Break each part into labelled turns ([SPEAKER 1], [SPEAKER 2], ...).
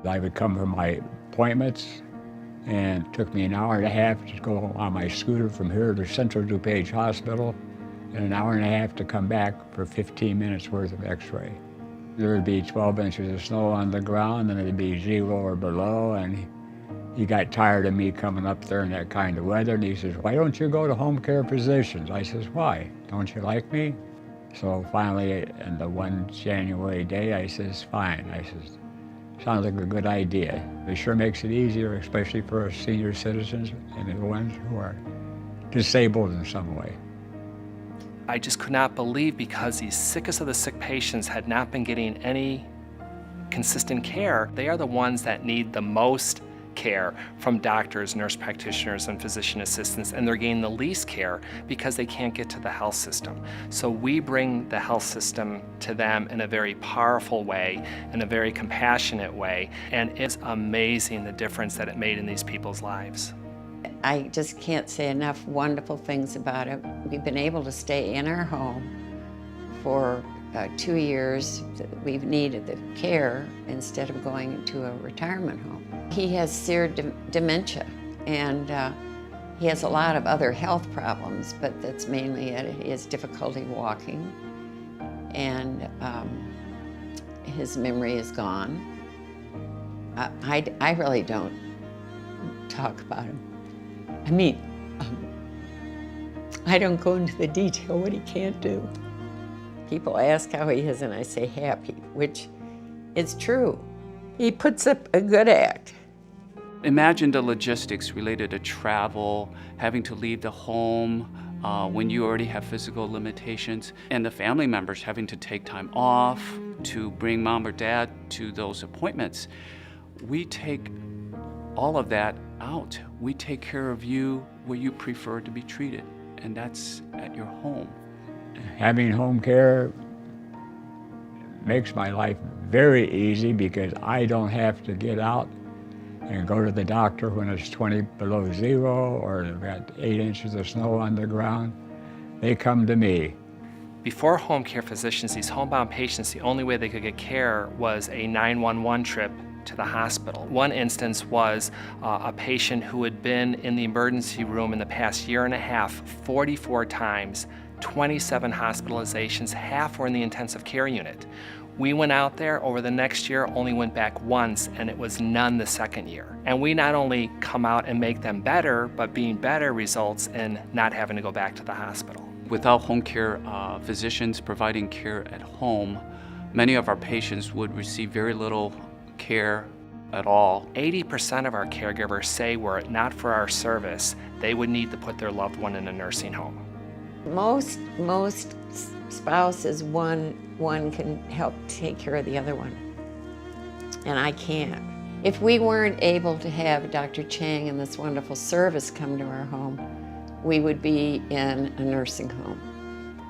[SPEAKER 1] I would come for my appointments, and it took me an hour and a half to go on my scooter from here to Central DuPage Hospital, and an hour and a half to come back for 15 minutes worth of x-ray. There would be 12 inches of snow on the ground, and it'd be 0 or below, and he got tired of me coming up there in that kind of weather, and he says, "Why don't you go to home care physicians?" I says, "Why? Don't you like me?" So finally, on the one January day, I says, "Fine." I says, "Sounds like a good idea. It sure makes it easier, especially for us senior citizens and the ones who are disabled in some way."
[SPEAKER 2] I just could not believe, because these sickest of the sick patients had not been getting any consistent care, they are the ones that need the most care from doctors, nurse practitioners, and physician assistants, and they're getting the least care because they can't get to the health system. So we bring the health system to them in a very powerful way, in a very compassionate way, and it's amazing the difference that it made in these people's lives.
[SPEAKER 3] I just can't say enough wonderful things about it. We've been able to stay in our home for 2 years. We've needed the care instead of going to a retirement home. He has severe dementia, and he has a lot of other health problems, but that's mainly it. He has difficulty walking, and his memory is gone. I really don't talk about him. I mean, I don't go into the detail what he can't do. People ask how he is, and I say happy, which is true. He puts up a good act.
[SPEAKER 4] Imagine the logistics related to travel, having to leave the home when you already have physical limitations, and the family members having to take time off to bring mom or dad to those appointments. We take all of that out. We take care of you where you prefer to be treated, and that's at your home.
[SPEAKER 1] Having home care makes my life very easy because I don't have to get out and go to the doctor when it's 20 below 0 or they've got 8 inches of snow on the ground. They come to me.
[SPEAKER 2] Before home care physicians, these homebound patients, the only way they could get care was a 911 trip to the hospital. One instance was a patient who had been in the emergency room in the past year and a half 44 times, 27 hospitalizations, half were in the intensive care unit. We went out there over the next year, only went back once, and it was none the second year. And we not only come out and make them better, but being better results in not having to go back to the hospital.
[SPEAKER 4] Without home care physicians providing care at home, many of our patients would receive very little care at all.
[SPEAKER 2] 80% of our caregivers say were it not for our service, they would need to put their loved one in a nursing home.
[SPEAKER 3] Most spouses, one can help take care of the other one, and I can't. If we weren't able to have Dr. Chang and this wonderful service come to our home, we would be in a nursing home,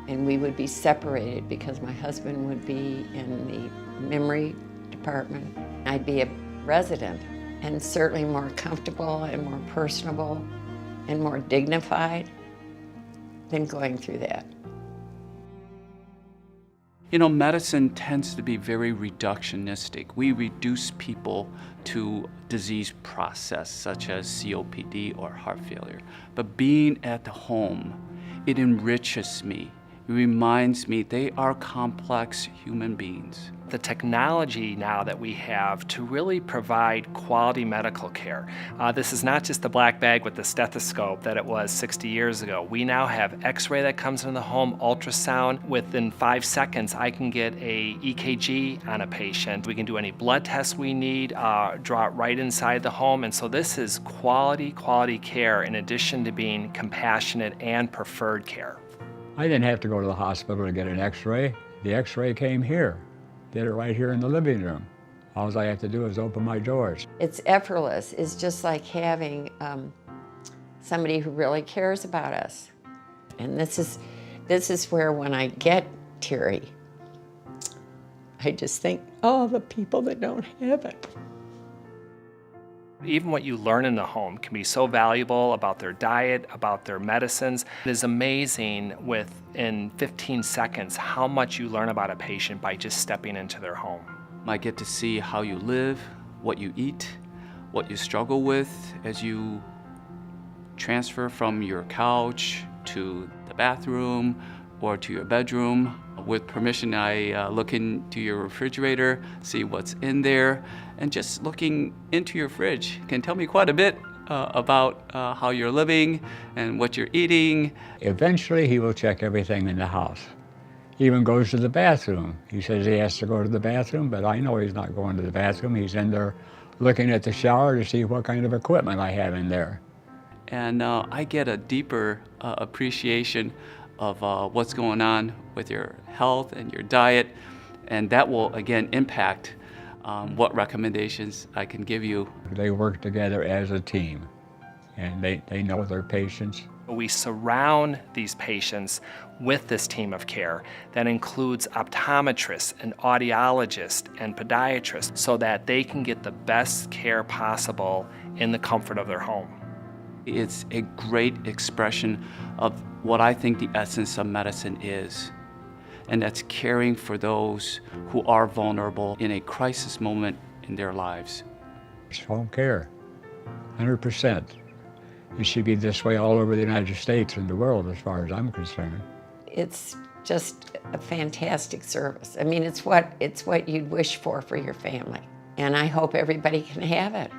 [SPEAKER 3] and we would be separated because my husband would be in the memory department. I'd be a resident, and certainly more comfortable and more personable and more dignified than going through that.
[SPEAKER 4] You know, medicine tends to be very reductionistic. We reduce people to disease process such as COPD or heart failure. But being at the home, it enriches me. It reminds me they are complex human beings.
[SPEAKER 2] The technology now that we have to really provide quality medical care. This is not just the black bag with the stethoscope that it was 60 years ago. We now have x-ray that comes in the home, ultrasound. Within 5 seconds, I can get a EKG on a patient. We can do any blood tests we need, draw it right inside the home. And so this is quality care in addition to being compassionate and preferred care.
[SPEAKER 1] I didn't have to go to the hospital to get an x-ray. The x-ray came here. Did it right here in the living room. All I have to do is open my doors.
[SPEAKER 3] It's effortless. It's just like having somebody who really cares about us. And this is where when I get teary, I just think, oh, the people that don't have it.
[SPEAKER 2] Even what you learn in the home can be so valuable about their diet, about their medicines. It is amazing within 15 seconds how much you learn about a patient by just stepping into their home.
[SPEAKER 4] I get to see how you live, what you eat, what you struggle with as you transfer from your couch to the bathroom or to your bedroom. With permission, I look into your refrigerator, see what's in there, and just looking into your fridge can tell me quite a bit about how you're living and what you're eating.
[SPEAKER 1] Eventually, he will check everything in the house. He even goes to the bathroom. He says he has to go to the bathroom, but I know he's not going to the bathroom. He's in there looking at the shower to see what kind of equipment I have in there.
[SPEAKER 4] And I get a deeper appreciation of what's going on with your health and your diet, and that will again impact what recommendations I can give you.
[SPEAKER 1] They work together as a team, and they know their patients.
[SPEAKER 2] We surround these patients with this team of care that includes optometrists and audiologists and podiatrists so that they can get the best care possible in the comfort of their home.
[SPEAKER 4] It's a great expression of what I think the essence of medicine is, and that's caring for those who are vulnerable in a crisis moment in their lives.
[SPEAKER 1] It's home care, 100%. It should be this way all over the United States and the world as far as I'm concerned.
[SPEAKER 3] It's just a fantastic service. I mean, it's what you'd wish for your family. And I hope everybody can have it.